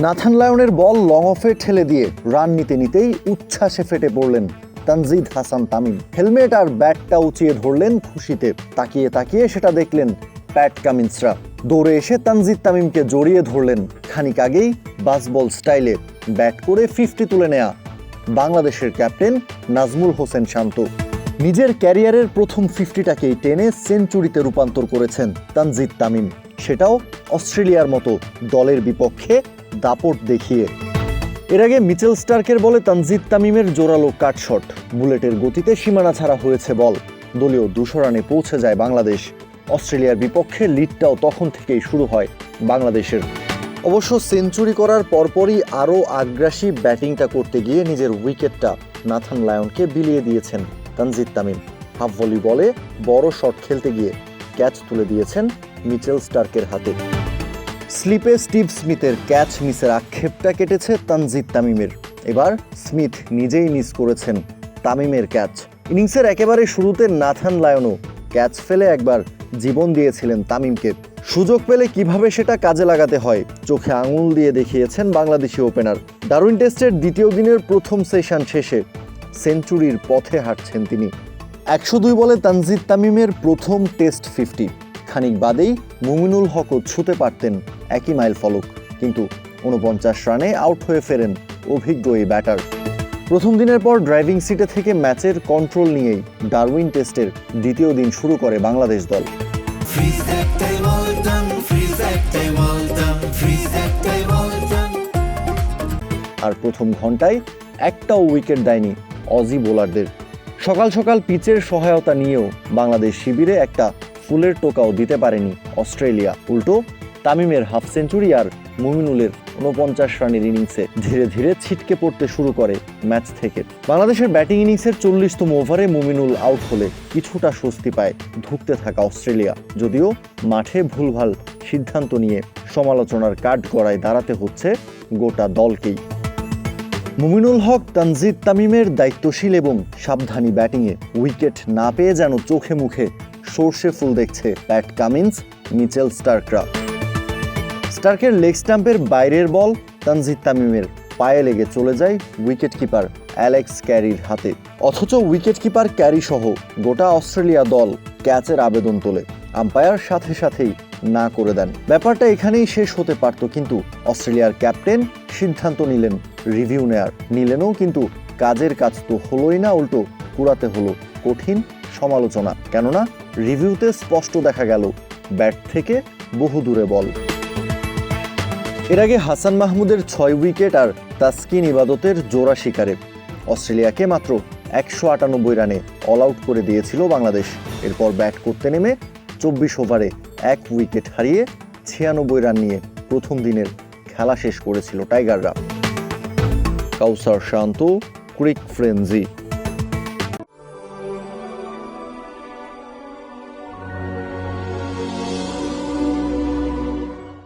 Nathan লায়নের বল long অফে ঠেলে দিয়ে run নিতে নিতেই উচ্ছ্বাসে ফেটে পড়লেন তানজিদ হাসান তামিম। হেলমেট আর ব্যাটটা উঁচিয়ে ধরলেন খুশিতে। তাকিয়ে তাকিয়ে সেটা দেখলেন প্যাট কামিন্সরা। দৌড়ে এসে তানজিদ তামিমকে জড়িয়ে ধরলেন। খানিক আগেই বাসবল স্টাইলে ব্যাট করে 50 তুলে নেয়া বাংলাদেশের ক্যাপ্টেন নাজমুল হোসেন শান্ত। নিজের ক্যারিয়ারের প্রথম 50টাকেই টেনে সেঞ্চুরিতে রূপান্তর করেছেন তানজিদ তামিম, সেটাও অস্ট্রেলিয়ার মতো দলের বিপক্ষে দাপট দেখিয়ে। এর আগে মিচেল স্টার্কের বলে তানজিদ তামিমের জোরালো কাটশট, বুলেটের গতিতে সীমানা ছাড়া হয়েছে বল। দলীয় 200 রানে পৌঁছে যায় বাংলাদেশ। অস্ট্রেলিয়ার বিপক্ষে লিডটাও তখন থেকেই শুরু হয় বাংলাদেশের। অবশ্য সেঞ্চুরি করার পরপরই আরও আগ্রাসী ব্যাটিংটা করতে গিয়ে নিজের উইকেটটা নাথান লায়নকে বিলিয়ে দিয়েছেন তানজিদ তামিম। হাফ ভলি বলে বড় শট খেলতে গিয়ে ক্যাচ তুলে দিয়েছেন মিচেল স্টার্কের হাতে। স্লিপে স্টিভ স্মিথের ক্যাচ মিসের আক্ষেপটা কেটেছে তানজিদ তামিমের। এবার স্মিথ নিজেই মিস করেছেন তামিমের ক্যাচ। ইনিংসের একেবারে শুরুতে নাথান লায়নও ক্যাচ ফেলে একবার জীবন দিয়েছিলেন তামিমকে। সুযোগ পেলে কিভাবে সেটা কাজে লাগাতে হয় চোখে আঙুল দিয়ে দেখিয়েছেন বাংলাদেশি ওপেনার। ডারউইন টেস্টের দ্বিতীয় দিনের প্রথম সেশন শেষে সেঞ্চুরির পথে হাঁটছেন তিনি। 102 বলে তানজিদ তামিমের প্রথম টেস্ট 50। খানিক বাদেই মুমিনুল হকও ছুঁতে পারতেন একই মাইল ফলক, কিন্তু 49 রানে আউট হয়ে ফেরেন অভিজ্ঞ এই ব্যাটার। প্রথম দিনের পর ড্রাইভিং সিটে থেকে ম্যাচের কন্ট্রোল নিয়েই ডারউইন টেস্টের দ্বিতীয় দিন শুরু করে বাংলাদেশ দল। আর প্রথম ঘন্টায় একটাও উইকেট দেয়নি অজি বোলারদের। সকাল সকাল পিচের সহায়তা নিয়েও বাংলাদেশ শিবিরে একটা ফুলের টোকাও দিতে পারেনি অস্ট্রেলিয়া। উল্টো তামিমের হাফ সেঞ্চুরি আর মুমিনুলের 49 রানের ইনিংসে ধীরে ধীরে ছিটকে পড়তে শুরু করে ম্যাচ থেকে। বাংলাদেশের ব্যাটিং ইনিংসের 40তম ওভারে মুমিনুল আউট হলে কিছুটা স্বস্তি পায় ধুঁকতে থাকা অস্ট্রেলিয়া। যদিও মাঠে ভুলভাল সিদ্ধান্ত নিয়ে সমালোচনার কাঠগড়ায় দাঁড়াতে হচ্ছে গোটা দলকেই। মুমিনুল হক তানজিদ তামিমের দায়িত্বশীল এবং সাবধানী ব্যাটিংয়ে উইকেট না পেয়ে যেন চোখে মুখে সর্ষে ফুল দেখছে প্যাট কামিন্স, মিচেল স্টার্করা। স্টার্কের লেগ স্টাম্পের বাইরের বল তানজিদ তামিমের পায়ে লেগে চলে যায় উইকেট কিপার অ্যালেক্স ক্যারির হাতে। অথচ উইকেট কিপার ক্যারি সহ গোটা অস্ট্রেলিয়া দল ক্যাচের আবেদন তোলে। আম্পায়ার সাথে সাথেই না করে দেন। ব্যাপারটা এখানেই শেষ হতে পারত, কিন্তু অস্ট্রেলিয়ার ক্যাপ্টেন সিদ্ধান্ত রিভিউ নিলেনও, কিন্তু কাজের কাজ তো হলোই না, উল্টো কুড়াতে হলো কঠিন সমালোচনা। কেননা রিভিউতে স্পষ্ট দেখা গেল ব্যাট থেকে বহু দূরে বল। এর আগে হাসান মাহমুদের 6 উইকেট আর তাসকিন ইবাদতের জোড়া শিকারে অস্ট্রেলিয়াকে মাত্র 198 রানে অল আউট করে দিয়েছিল বাংলাদেশ। এরপর ব্যাট করতে নেমে 24 ওভারে 1 উইকেট হারিয়ে 96 রান নিয়ে প্রথম দিনের খেলা শেষ করেছিল টাইগাররা। কাউসার শান্ত, ক্রিক ফ্রেঞ্জি।